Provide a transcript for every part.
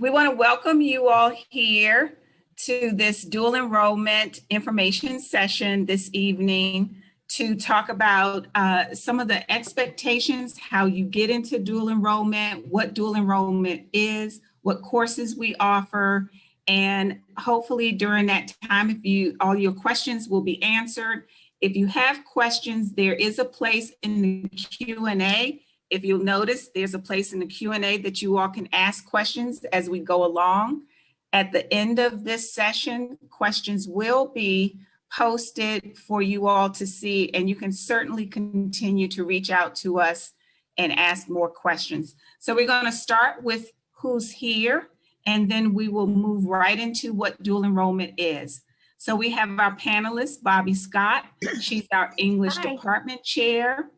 We want to welcome you all here to this dual enrollment information session this evening to talk about some of the expectations, how you get into dual enrollment, what dual enrollment is, what courses we offer, and hopefully during that time, all your questions will be answered. If you have questions, there is a place in the Q&A. If you'll notice, there's a place in the Q&A that you all can ask questions as we go along. At the end of this session, questions will be posted for you all to see, and you can certainly continue to reach out to us and ask more questions. So we're going to start with who's here, and then we will move right into what dual enrollment is. So we have our panelist, Bobby Scott. She's our English Department Chair.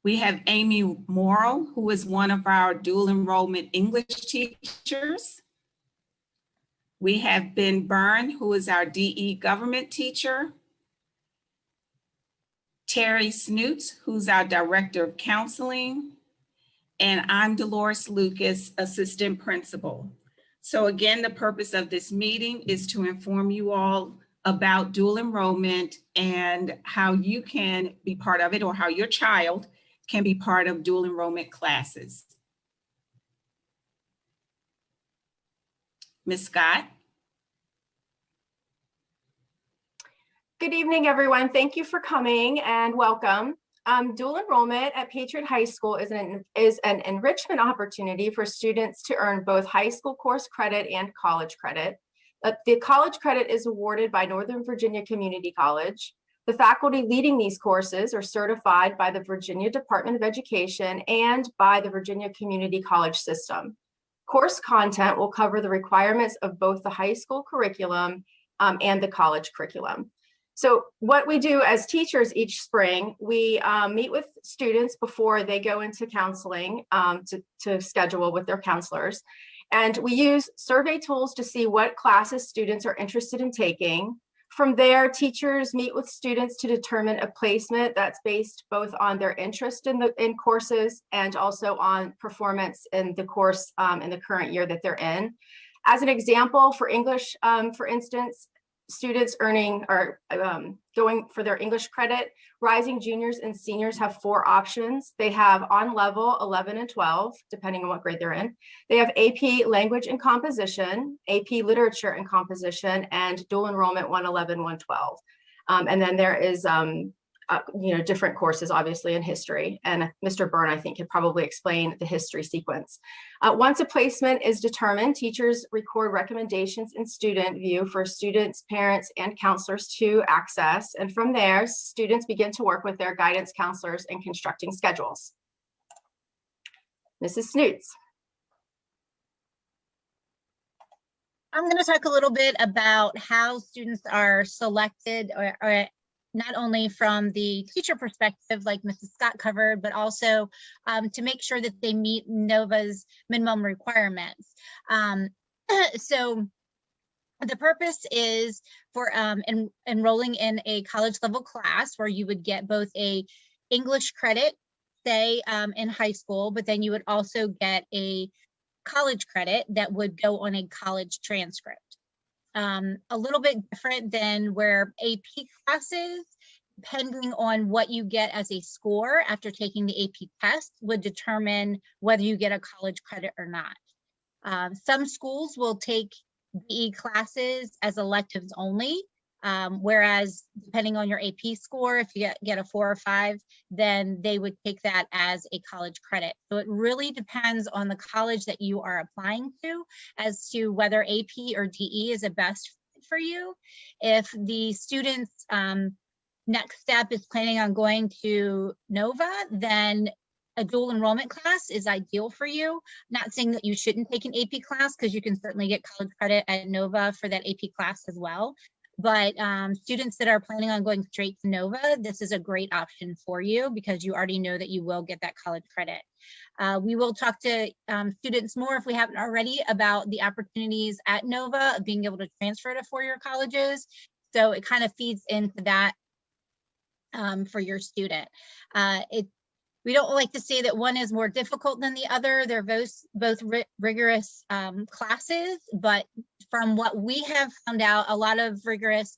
We have Amy Morrow, who is one of our dual enrollment English teachers. We have Ben Byrne, who is our DE government teacher. Terry Snoots, who's our Director of Counseling. And I'm Dolores Lucas, Assistant Principal. So again, the purpose of this meeting is to inform you all about dual enrollment and how you can be part of it, or how your child can be part of dual enrollment classes. Ms. Scott. Good evening, everyone. Thank you for coming and welcome. Dual enrollment at Patriot High School is an enrichment opportunity for students to earn both high school course credit and college credit. The college credit is awarded by Northern Virginia Community College. The faculty leading these courses are certified by the Virginia Department of Education and by the Virginia Community College System. Course content will cover the requirements of both the high school curriculum and the college curriculum. So what we do as teachers each spring, we meet with students before they go into counseling to schedule with their counselors. And we use survey tools to see what classes students are interested in taking. From there, teachers meet with students to determine a placement that's based both on their interest in courses and also on performance in the course in the current year that they're in. As an example, for English, for instance, students earning or going for their English credit, rising juniors and seniors have 4 options. They have on level 11 and 12, depending on what grade they're in. They have AP Language and Composition, AP Literature and Composition, and dual enrollment 111, 112. And then there is different courses, obviously, in history. And Mr. Byrne, I think, could probably explain the history sequence. Once a placement is determined, teachers record recommendations in student view for students, parents, and counselors to access. And from there, students begin to work with their guidance counselors in constructing schedules. Mrs. Snoots. I'm going to talk a little bit about how students are selected, or not only from the teacher perspective, like Mrs. Scott covered, but also to make sure that they meet NOVA's minimum requirements. So the purpose is for enrolling in a college level class where you would get both a English credit, say in high school, but then you would also get a college credit that would go on a college transcript. A little bit different than where AP classes, depending on what you get as a score after taking the AP test, would determine whether you get a college credit or not. Some schools will take BE classes as electives only, whereas depending on your AP score, if you get a 4 or 5, then they would take that as a college credit. So it really depends on the college that you are applying to as to whether AP or DE is a best fit for you. If the student's next step is planning on going to NOVA, then a dual enrollment class is ideal for you. Not saying that you shouldn't take an AP class, because you can certainly get college credit at NOVA for that AP class as well. But students that are planning on going straight to NOVA, this is a great option for you because you already know that you will get that college credit. We will talk to students more, if we haven't already, about the opportunities at NOVA of being able to transfer to four-year colleges. So it kind of feeds into that for your student. we don't like to say that one is more difficult than the other. They're both rigorous classes, but from what we have found out, a lot of rigorous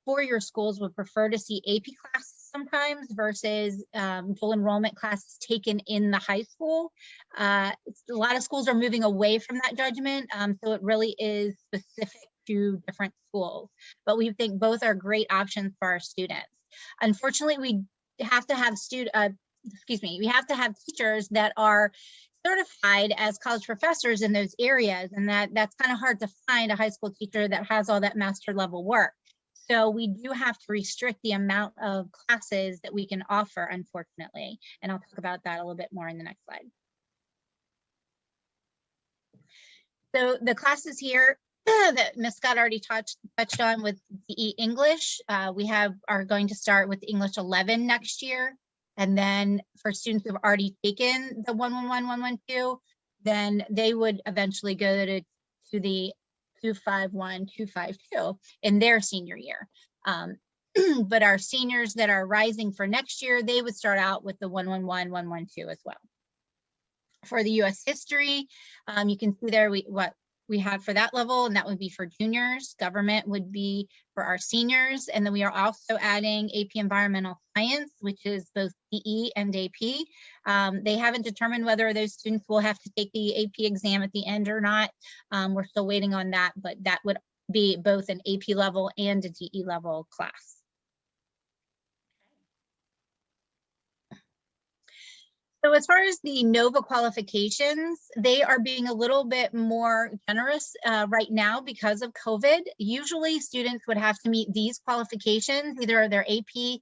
four-year schools would prefer to see AP classes sometimes versus dual enrollment classes taken in the high school. A lot of schools are moving away from that judgment, so it really is specific to different schools. But we think both are great options for our students. Unfortunately, we have to have we have to have teachers that are certified as college professors in those areas, and that's kind of hard to find a high school teacher that has all that master level work. So we do have to restrict the amount of classes that we can offer, unfortunately. And I'll talk about that a little bit more in the next slide. So the classes here that Ms. Scott already touched on with DE English, we are going to start with English 11 next year. And then for students who have already taken the 111, 112, then they would eventually go to the 251, 252 in their senior year. But our seniors that are rising for next year, they would start out with the 111, 112 as well. For the U.S. history, you can see there what we have for that level, and that would be for juniors. Government would be for our seniors. And then we are also adding AP Environmental Science, which is both PE and AP. They haven't determined whether those students will have to take the AP exam at the end or not. We're still waiting on that, but that would be both an AP level and a DE level class. So as far as the NOVA qualifications, they are being a little bit more generous right now because of COVID. Usually students would have to meet these qualifications, either their AP,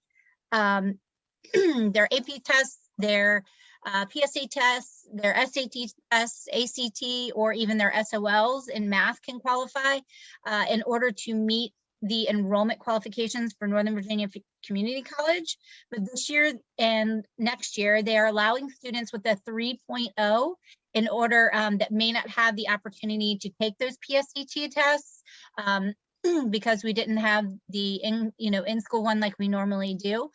their AP tests, their PSA tests, their SAT tests, ACT, or even their SOLs in math can qualify in order to meet the enrollment qualifications for Northern Virginia Community College. But this year and next year, they are allowing students with a 3.0 in order that may not have the opportunity to take those PSAT tests because we didn't have the in-school one like we normally do.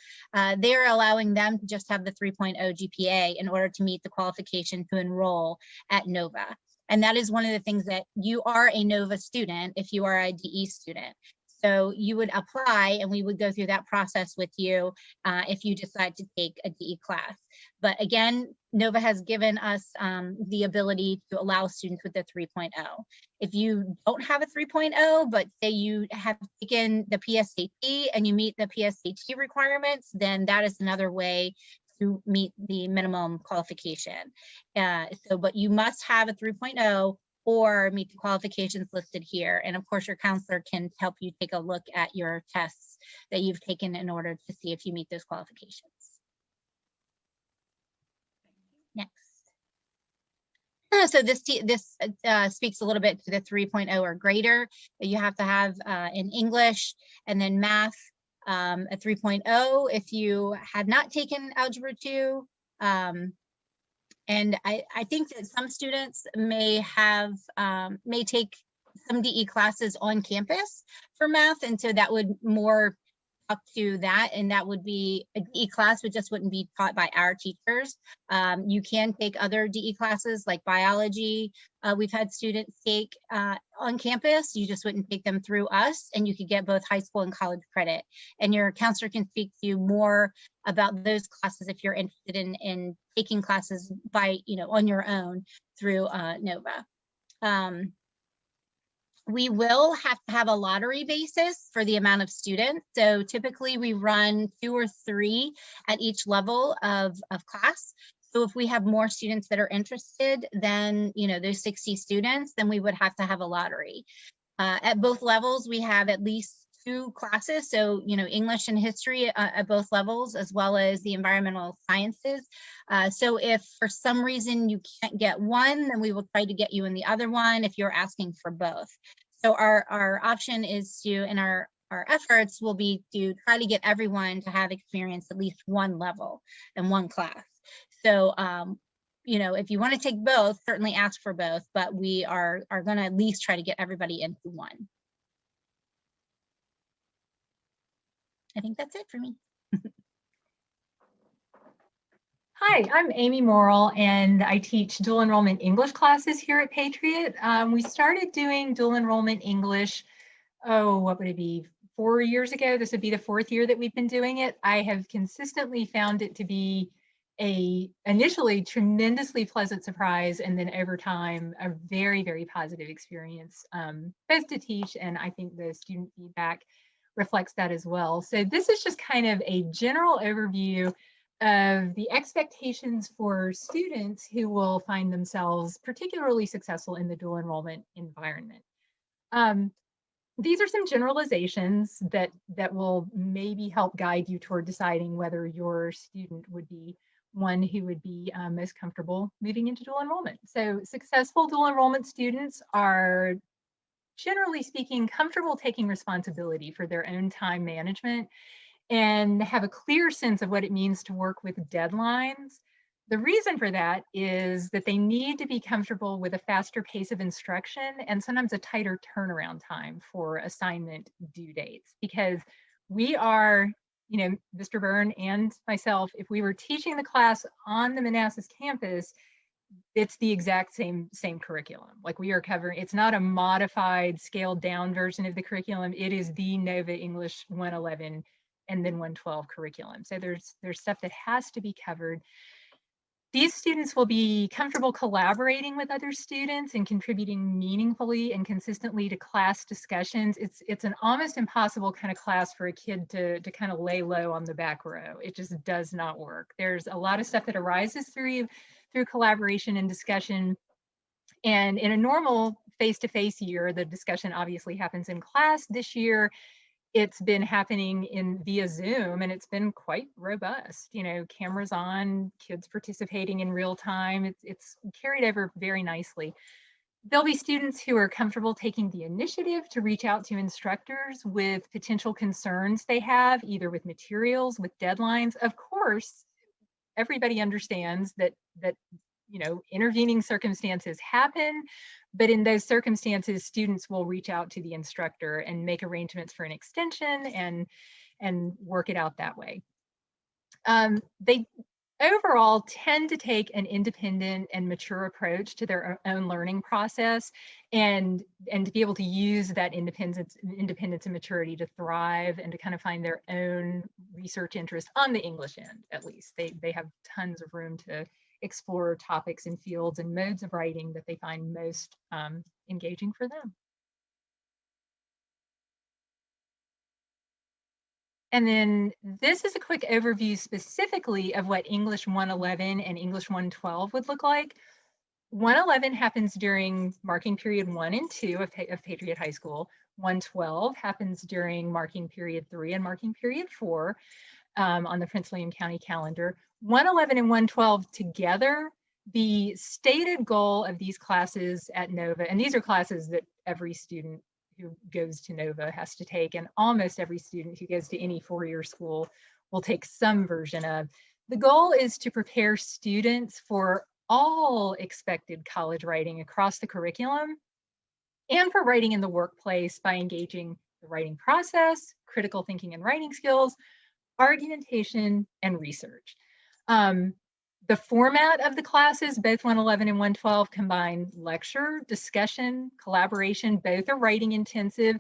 They're allowing them to just have the 3.0 GPA in order to meet the qualification to enroll at NOVA. And that is one of the things that you are a NOVA student if you are a DE student. So you would apply and we would go through that process with you if you decide to take a DE class. But again, NOVA has given us the ability to allow students with the 3.0. If you don't have a 3.0, but say you have taken the PSAT and you meet the PSAT requirements, then that is another way to meet the minimum qualification. But you must have a 3.0 or meet the qualifications listed here. And of course, your counselor can help you take a look at your tests that you've taken in order to see if you meet those qualifications. Next. So this speaks a little bit to the 3.0 or greater that you have to have in English, and then math, a 3.0 if you have not taken Algebra 2. And I think that some students may take some DE classes on campus for math, and so that would more up to that, and that would be a DE class, but just wouldn't be taught by our teachers. You can take other DE classes like biology. We've had students take on campus. You just wouldn't take them through us, and you could get both high school and college credit. And your counselor can speak to you more about those classes if you're interested in taking classes by on your own through NOVA. We will have to have a lottery basis for the amount of students. So typically we run 2 or 3 at each level of class. So if we have more students that are interested than those 60 students, then we would have to have a lottery. At both levels, we have at least 2 classes. So, English and history at both levels, as well as the environmental sciences. So if for some reason you can't get one, then we will try to get you in the other one if you're asking for both. So our option is to, and our efforts will be to try to get everyone to have experience at least one level and one class. So, if you want to take both, certainly ask for both, but we are going to at least try to get everybody into one. I think that's it for me. Hi, I'm Amy Morrill, and I teach dual enrollment English classes here at Patriot. We started doing dual enrollment English, what would it be, 4 years ago? This would be the 4th year that we've been doing it. I have consistently found it to be a initially tremendously pleasant surprise, and then over time, a very, very positive experience, both to teach, and I think the student feedback reflects that as well. So this is just kind of a general overview of the expectations for students who will find themselves particularly successful in the dual enrollment environment. These are some generalizations that will maybe help guide you toward deciding whether your student would be one who would be most comfortable moving into dual enrollment. So successful dual enrollment students are, generally speaking, comfortable taking responsibility for their own time management and have a clear sense of what it means to work with deadlines. The reason for that is that they need to be comfortable with a faster pace of instruction and sometimes a tighter turnaround time for assignment due dates, because we are, Mr. Byrne and myself, if we were teaching the class on the Manassas campus, it's the exact same curriculum. Like, we are covering, it's not a modified, scaled down version of the curriculum. It is the Nova English 111 and then 112 curriculum. So there's stuff that has to be covered. These students will be comfortable collaborating with other students and contributing meaningfully and consistently to class discussions. It's an almost impossible kind of class for a kid to kind of lay low on the back row. It just does not work. There's a lot of stuff that arises through collaboration and discussion. And in a normal face-to-face year, the discussion obviously happens in class. This year, it's been happening via Zoom, and it's been quite robust. Cameras on, kids participating in real time. It's carried over very nicely. There'll be students who are comfortable taking the initiative to reach out to instructors with potential concerns they have, either with materials, with deadlines. Of course, everybody understands that intervening circumstances happen, but in those circumstances, students will reach out to the instructor and make arrangements for an extension and work it out that way. They overall tend to take an independent and mature approach to their own learning process, and to be able to use that independence and maturity to thrive and to kind of find their own research interest on the English end. At least they have tons of room to explore topics and fields and modes of writing that they find most engaging for them. And then this is a quick overview specifically of what English 111 and English 112 would look like. 111 happens during marking period 1 and 2 of Patriot High School. 112 happens during marking period 3 and marking period 4 on the Prince William County calendar. 111 and 112 together, the stated goal of these classes at Nova, and these are classes that every student who goes to Nova has to take, and almost every student who goes to any four-year school will take some version of. The goal is to prepare students for all expected college writing across the curriculum and for writing in the workplace by engaging the writing process, critical thinking and writing skills, argumentation, and research. The format of the classes, both 111 and 112, combine lecture, discussion, collaboration. Both are writing intensive.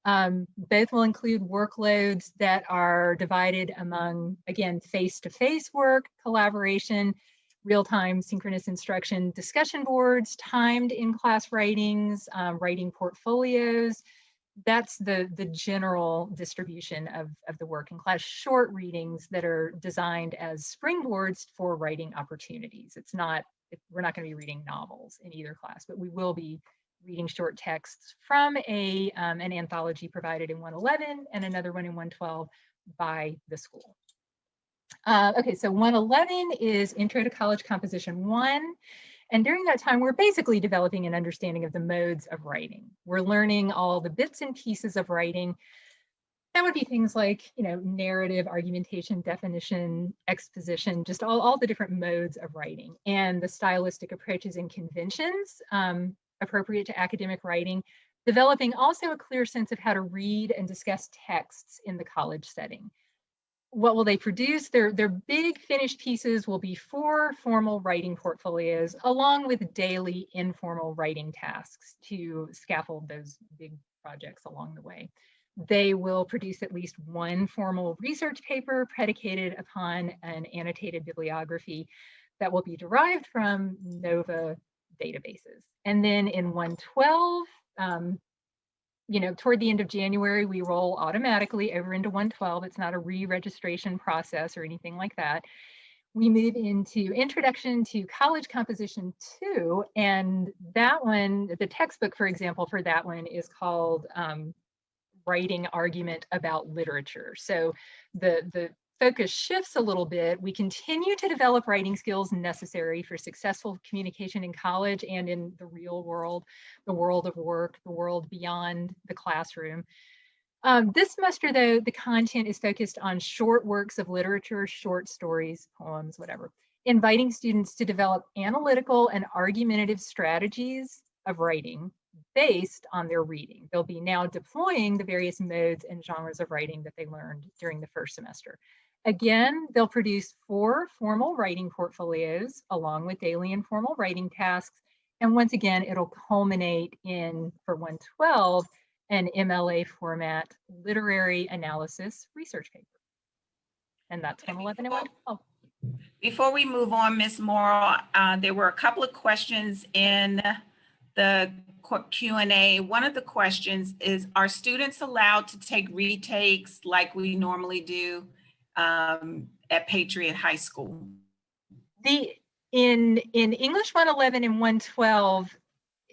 Both will include workloads that are divided among, again, face-to-face work, collaboration, real-time synchronous instruction, discussion boards, timed in-class writings, writing portfolios. That's the general distribution of the work in class. Short readings that are designed as springboards for writing opportunities. We're not going to be reading novels in either class, but we will be reading short texts from an anthology provided in 111 and another one in 112 by the school. Okay, so 111 is Intro to College Composition 1. And during that time, we're basically developing an understanding of the modes of writing. We're learning all the bits and pieces of writing. That would be things like, narrative, argumentation, definition, exposition, just all the different modes of writing and the stylistic approaches and conventions appropriate to academic writing, developing also a clear sense of how to read and discuss texts in the college setting. what will they produce? Their big finished pieces will be 4 formal writing portfolios, along with daily informal writing tasks to scaffold those big projects along the way. They will produce at least 1 formal research paper predicated upon an annotated bibliography that will be derived from NOVA databases. And then in 112, toward the end of January, we roll automatically over into 112. It's not a re-registration process or anything like that. We move into Introduction to College Composition 2, and that one, the textbook, for example, for that one is called Writing Argument About Literature. So the focus shifts a little bit. We continue to develop writing skills necessary for successful communication in college and in the real world, the world of work, the world beyond the classroom. This semester, though, the content is focused on short works of literature, short stories, poems, whatever, inviting students to develop analytical and argumentative strategies of writing based on their reading. They'll be now deploying the various modes and genres of writing that they learned during the first semester. Again, they'll produce 4 formal writing portfolios along with daily informal writing tasks. And once again, it'll culminate in, for 112, an MLA format literary analysis research paper. And that's 111 and 112. Before we move on, Ms. Morrow, there were a couple of questions in the Q&A. One of the questions is, are students allowed to take retakes like we normally do at Patriot High School? In English 111 and 112,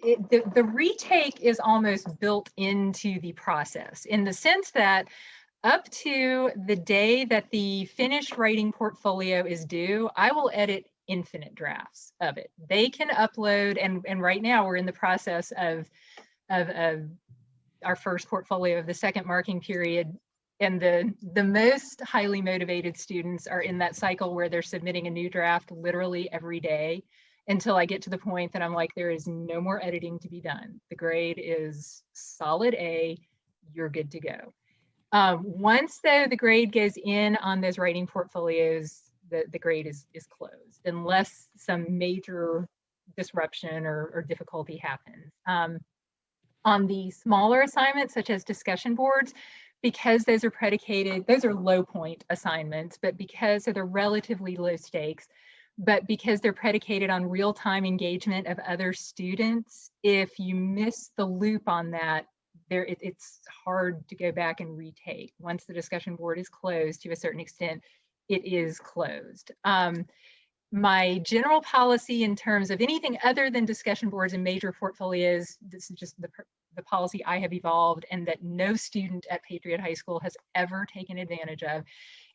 the retake is almost built into the process, in the sense that up to the day that the finished writing portfolio is due, I will edit infinite drafts of it. They can upload, and right now we're in the process of our first portfolio of the second marking period. And the most highly motivated students are in that cycle where they're submitting a new draft literally every day until I get to the point that I'm like, there is no more editing to be done. The grade is solid A, you're good to go. Once though the grade goes in on those writing portfolios, the grade is closed unless some major disruption or difficulty happens. On the smaller assignments, such as discussion boards, because those are predicated, those are low point assignments, but because they're relatively low stakes, but because they're predicated on real-time engagement of other students, if you miss the loop on that, it's hard to go back and retake. Once the discussion board is closed to a certain extent, it is closed. My general policy in terms of anything other than discussion boards and major portfolios, this is just the policy I have evolved and that no student at Patriot High School has ever taken advantage of,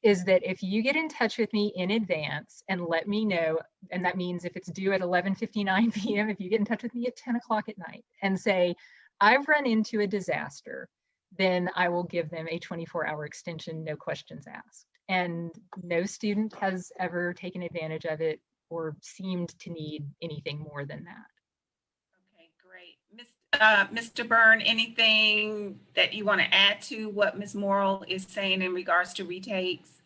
is that if you get in touch with me in advance and let me know, and that means if it's due at 11:59 p.m., if you get in touch with me at 10 o'clock at night and say, I've run into a disaster, then I will give them a 24-hour extension, no questions asked. And no student has ever taken advantage of it or seemed to need anything more than that. Okay, great. Mr. Byrne, anything that you want to add to what Ms. Morrill is saying in regards to retakes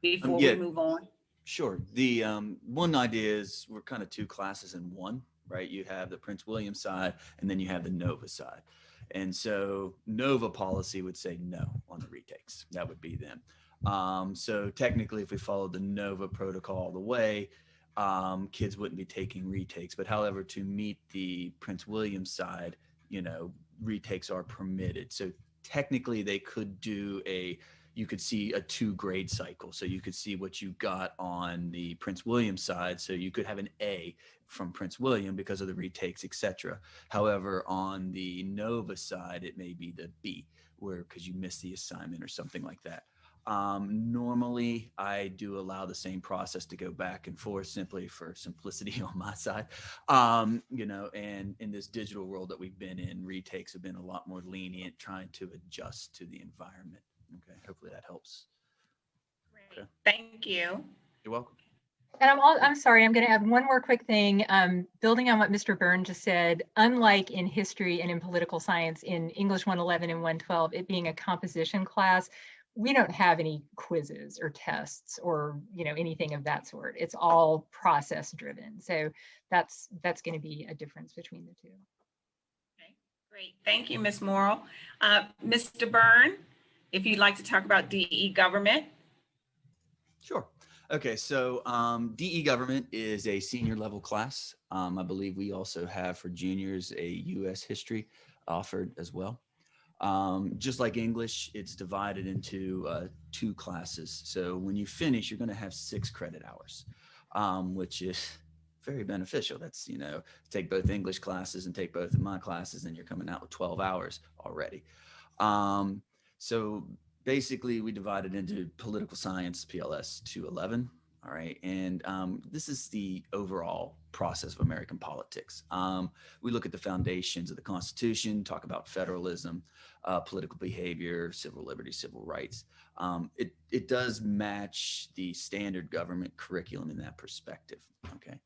before we move on? Sure. The one idea is we're kind of 2 classes in one, right? You have the Prince William side and then you have the NOVA side. And so NOVA policy would say no on the retakes. That would be them. So technically, if we followed the NOVA protocol all the way, kids wouldn't be taking retakes. But however, to meet the Prince William side, retakes are permitted. So technically they could do you could see a 2-grade cycle. So you could see what you got on the Prince William side. So you could have an A from Prince William because of the retakes, etc. However, on the NOVA side, it may be the B, because you missed the assignment or something like that. Normally, I do allow the same process to go back and forth simply for simplicity on my side. And in this digital world that we've been in, retakes have been a lot more lenient, trying to adjust to the environment. Okay, hopefully that helps. Great. Okay. Thank you. You're welcome. And I'm sorry, I'm going to add one more quick thing. Building on what Mr. Byrne just said, unlike in history and in political science, in English 111 and 112, it being a composition class, we don't have any quizzes or tests or, anything of that sort. It's all process driven. So that's going to be a difference between the two. Okay, great. Thank you, Ms. Morrill. Mr. Byrne, if you'd like to talk about DE government. Sure. Okay, so DE government is a senior level class. I believe we also have for juniors a U.S. history offered as well. Just like English, it's divided into 2 classes. So when you finish, you're going to have 6 credit hours, which is very beneficial. That's, take both English classes and take both of my classes, and you're coming out with 12 hours already. So basically, we divided into political science, PLS 211. All right. And this is the overall process of American politics. We look at the foundations of the Constitution, talk about federalism, political behavior, civil liberties, civil rights. It does match the standard government curriculum in that perspective. Okay.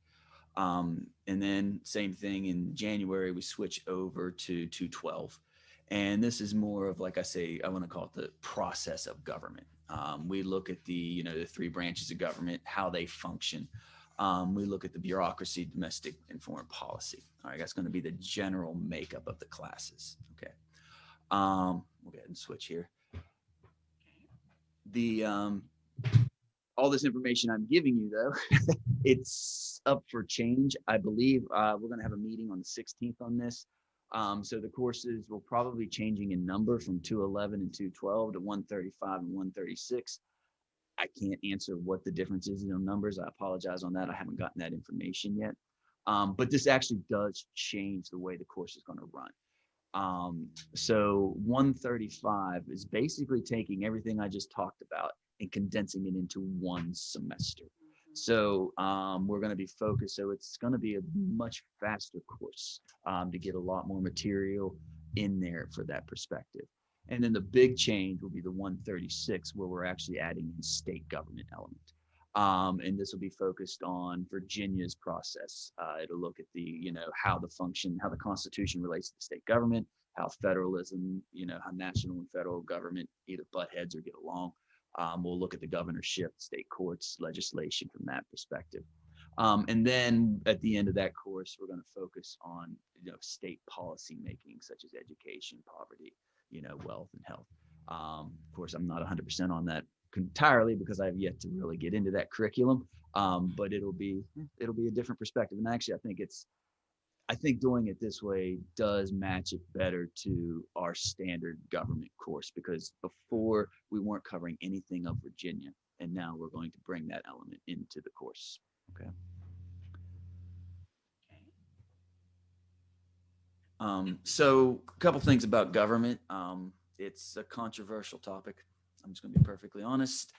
And then same thing in January, we switch over to 212. And this is more of, like I say, I want to call it the process of government. We look at the 3 branches of government, how they function. We look at the bureaucracy, domestic and foreign policy. All right, that's going to be the general makeup of the classes. Okay. We'll go ahead and switch here. The all this information I'm giving you, though, it's up for change. I believe we're going to have a meeting on the 16th on this. So the courses will probably be changing in number from 211 and 212 to 135 and 136. I can't answer what the difference is in numbers. I apologize on that. I haven't gotten that information yet. But this actually does change the way the course is going to run. So 135 is basically taking everything I just talked about and condensing it into one semester. So we're going to be focused. So it's going to be a much faster course to get a lot more material in there for that perspective. And then the big change will be the 136, where we're actually adding in state government element. And this will be focused on Virginia's process. It'll look at the, how the Constitution relates to the state government, how federalism, how national and federal government either butt heads or get along. We'll look at the governorship, state courts, legislation from that perspective. And then at the end of that course, we're going to focus on, state policy making, such as education, poverty, wealth and health. Of course, I'm not 100% on that entirely because I've yet to really get into that curriculum. But it'll be a different perspective. And actually, I think doing it this way does match it better to our standard government course, because before we weren't covering anything of Virginia, and now we're going to bring that element into the course. Okay. So a couple things about government. It's a controversial topic. I'm just going to be perfectly honest.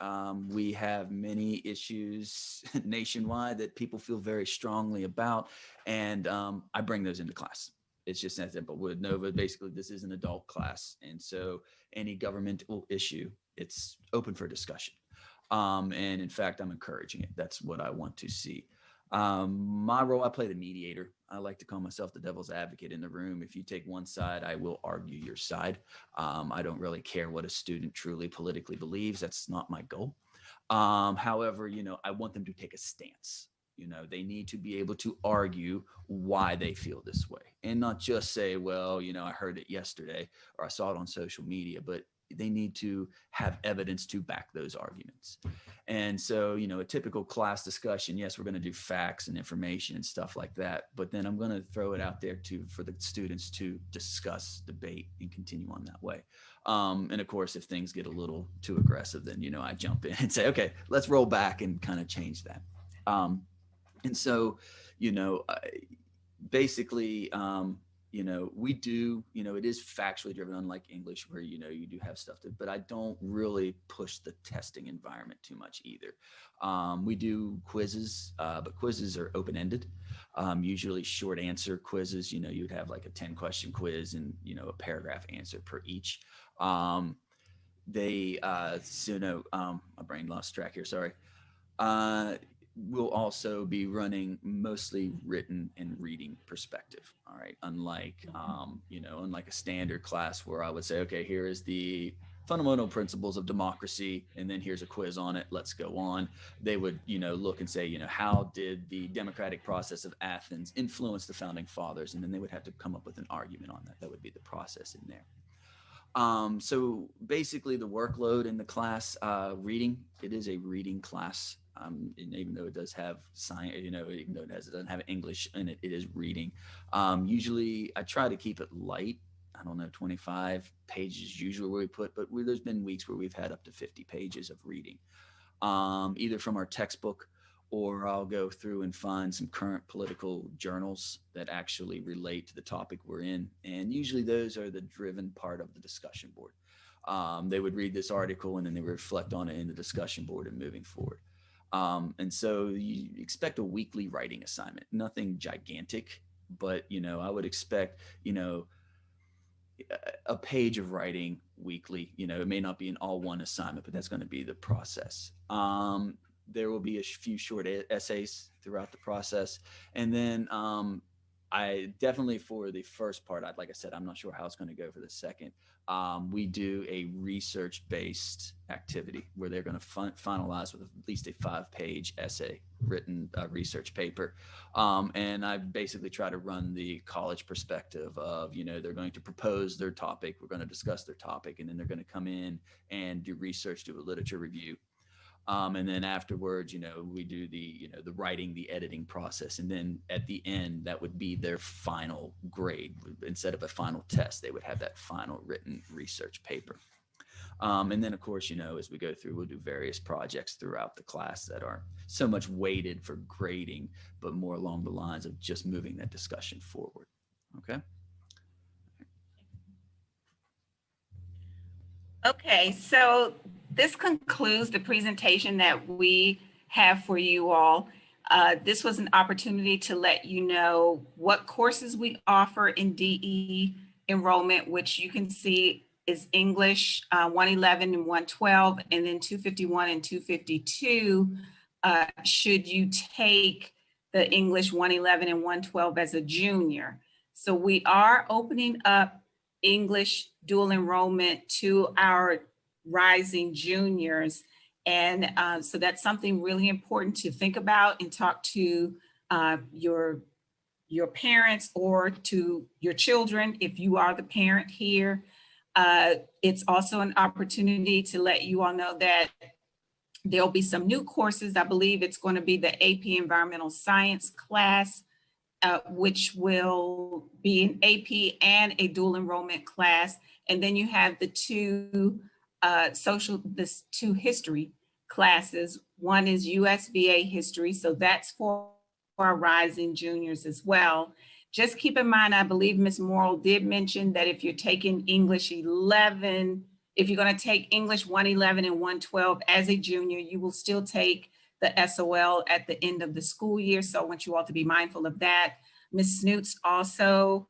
We have many issues nationwide that people feel very strongly about, and I bring those into class. It's just that simple. With NOVA, basically, this is an adult class, and so any governmental issue, it's open for discussion. And in fact, I'm encouraging it. That's what I want to see. My role, I play the mediator. I like to call myself the devil's advocate in the room. If you take one side, I will argue your side. I don't really care what a student truly politically believes. That's not my goal. However, I want them to take a stance. They need to be able to argue why they feel this way, and not just say, well, I heard it yesterday or I saw it on social media, but they need to have evidence to back those arguments. And so, a typical class discussion, yes, we're going to do facts and information and stuff like that, but then I'm going to throw it out there for the students to discuss, debate, and continue on that way. And of course, if things get a little too aggressive, then, I jump in and say, okay, let's roll back and kind of change that. And so, basically, we do, it is factually driven, unlike English, where, you do have stuff to, but I don't really push the testing environment too much either. We do quizzes, but quizzes are open-ended, usually short answer quizzes. You'd have like a 10-question quiz and, a paragraph answer per each. My brain lost track here, sorry. We'll also be running mostly written and reading perspective. All right. Unlike, unlike a standard class where I would say, okay, here is the fundamental principles of democracy, and then here's a quiz on it. Let's go on. They would, look and say, how did the democratic process of Athens influence the founding fathers? And then they would have to come up with an argument on that. That would be the process in there. So basically the workload in the class, reading, it is a reading class. And even though it does have science, even though it doesn't have English in it, it is reading. Usually I try to keep it light. I don't know, 25 pages usually where we put, but there's been weeks where we've had up to 50 pages of reading, either from our textbook, or I'll go through and find some current political journals that actually relate to the topic we're in. And usually those are the driven part of the discussion board. They would read this article and then they would reflect on it in the discussion board and moving forward. And so you expect a weekly writing assignment, nothing gigantic, but, I would expect, a page of writing weekly. It may not be an all one assignment, but that's going to be the process. There will be a few short essays throughout the process. And then I definitely, for the first part, like I said, I'm not sure how it's going to go for the second. We do a research-based activity where they're going to finalize with at least a 5-page essay, written research paper. And I basically try to run the college perspective of, they're going to propose their topic, we're going to discuss their topic, and then they're going to come in and do research, do a literature review. And then afterwards, we do the writing, the editing process. And then at the end, that would be their final grade. Instead of a final test, they would have that final written research paper. And then, of course, as we go through, we'll do various projects throughout the class that aren't so much weighted for grading, but more along the lines of just moving that discussion forward. Okay. Okay, so this concludes the presentation that we have for you all. This was an opportunity to let you know what courses we offer in DE enrollment, which you can see is English 111 and 112, and then 251 and 252 should you take the English 111 and 112 as a junior. So we are opening up English dual enrollment to our rising juniors. And so that's something really important to think about and talk to your parents or to your children if you are the parent here. It's also an opportunity to let you all know that there'll be some new courses. I believe it's going to be the AP Environmental Science class, which will be an AP and a dual enrollment class. And then you have the two history classes. One is USVA history, so that's for our rising juniors as well. Just keep in mind, I believe Ms. Morrill did mention that if you're taking English 11, if you're going to take English 111 and 112 as a junior, you will still take the SOL at the end of the school year. So I want you all to be mindful of that. Ms. Snoots also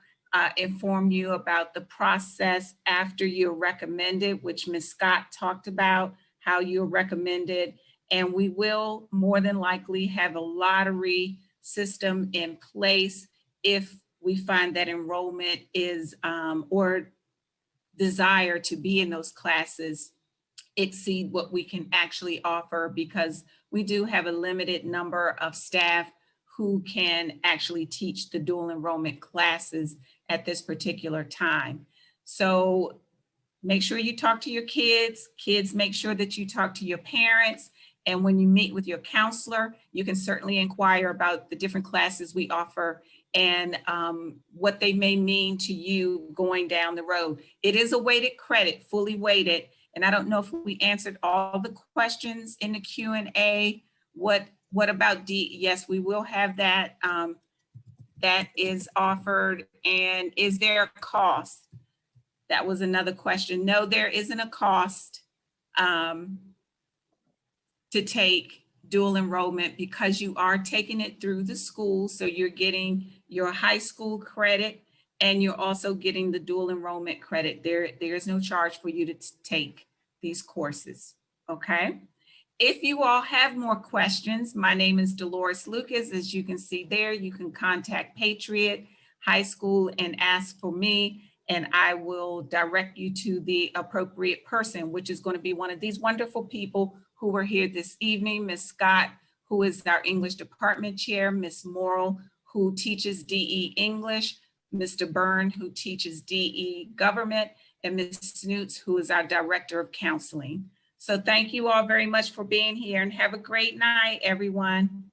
informed you about the process after you're recommended, which Ms. Scott talked about, how you're recommended. And we will more than likely have a lottery system in place if we find that enrollment is or desire to be in those classes exceed what we can actually offer, because we do have a limited number of staff who can actually teach the dual enrollment classes at this particular time. So make sure you talk to your kids. Kids, make sure that you talk to your parents. And when you meet with your counselor, you can certainly inquire about the different classes we offer and what they may mean to you going down the road. It is a weighted credit, fully weighted. And I don't know if we answered all the questions in the Q&A. What about D? Yes, we will have that. That is offered. And is there a cost? That was another question. No, there isn't a cost to take dual enrollment because you are taking it through the school. So you're getting your high school credit and you're also getting the dual enrollment credit. There is no charge for you to take these courses, okay? If you all have more questions, my name is Dolores Lucas. As you can see there, you can contact Patriot High School and ask for me. and I will direct you to the appropriate person, which is going to be one of these wonderful people who were here this evening, Ms. Scott, who is our English department chair, Ms. Morrill, who teaches DE English, Mr. Byrne, who teaches DE Government, and Ms. Snoots, who is our Director of Counseling. So thank you all very much for being here, and have a great night, everyone.